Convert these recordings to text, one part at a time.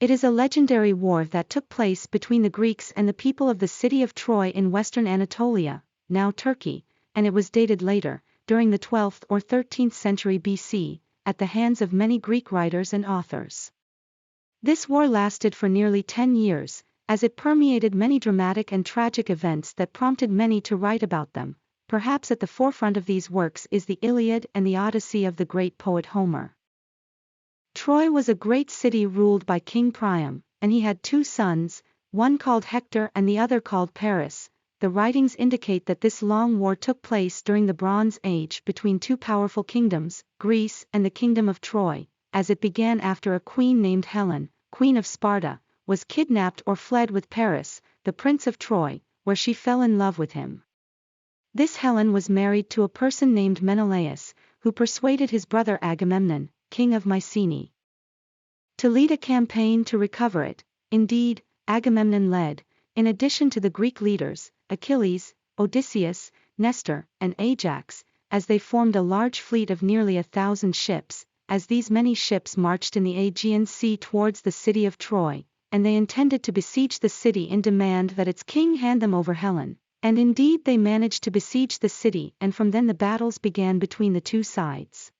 It is a legendary war that took place between the Greeks and the people of the city of Troy in western Anatolia, now Turkey, and it was dated later, during the 12th or 13th century BC, at the hands of many Greek writers and authors. This war lasted for nearly 10 years, as it permeated many dramatic and tragic events that prompted many to write about them. Perhaps at the forefront of these works is the Iliad and the Odyssey of the great poet Homer. Troy was a great city ruled by King Priam, and he had 2 sons, one called Hector and the other called Paris. The writings indicate that this long war took place during the Bronze Age between 2 powerful kingdoms, Greece and the Kingdom of Troy, as it began after a queen named Helen, Queen of Sparta, was kidnapped or fled with Paris, the Prince of Troy, where she fell in love with him. This Helen was married to a person named Menelaus, who persuaded his brother Agamemnon, king of Mycenae, to lead a campaign to recover it. Indeed, Agamemnon led, in addition to the Greek leaders, Achilles, Odysseus, Nestor, and Ajax, as they formed a large fleet of nearly 1,000 ships, as these many ships marched in the Aegean Sea towards the city of Troy, and they intended to besiege the city in demand that its king hand them over Helen, and indeed they managed to besiege the city, and from then the battles began between the 2 sides.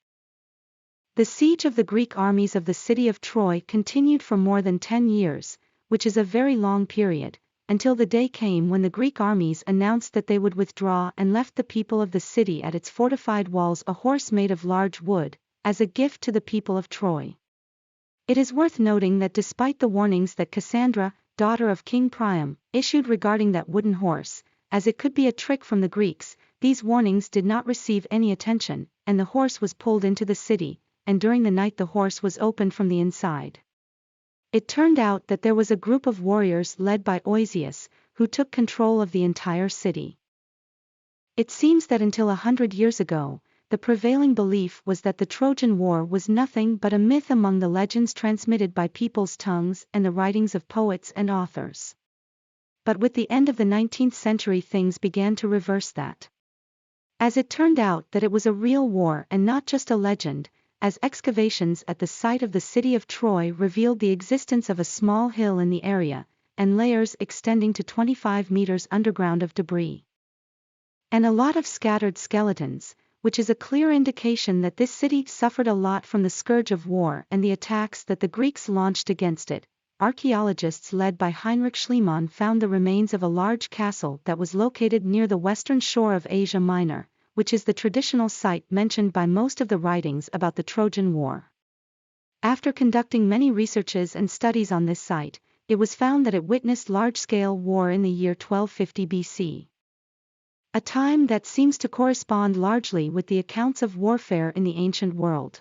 The siege of the Greek armies of the city of Troy continued for more than 10 years, which is a very long period, until the day came when the Greek armies announced that they would withdraw and left the people of the city at its fortified walls a horse made of large wood, as a gift to the people of Troy. It is worth noting that despite the warnings that Cassandra, daughter of King Priam, issued regarding that wooden horse, as it could be a trick from the Greeks, these warnings did not receive any attention, and the horse was pulled into the city, and during the night the horse was opened from the inside. It turned out that there was a group of warriors led by Oiseus, who took control of the entire city. It seems that until 100 years ago, the prevailing belief was that the Trojan War was nothing but a myth among the legends transmitted by people's tongues and the writings of poets and authors. But with the end of the 19th century things began to reverse that. As it turned out that it was a real war and not just a legend, as excavations at the site of the city of Troy revealed the existence of a small hill in the area, and layers extending to 25 meters underground of debris. And a lot of scattered skeletons, which is a clear indication that this city suffered a lot from the scourge of war and the attacks that the Greeks launched against it. Archaeologists led by Heinrich Schliemann found the remains of a large castle that was located near the western shore of Asia Minor, which is the traditional site mentioned by most of the writings about the Trojan War. After conducting many researches and studies on this site, it was found that it witnessed large-scale war in the year 1250 BC. A time that seems to correspond largely with the accounts of warfare in the ancient world.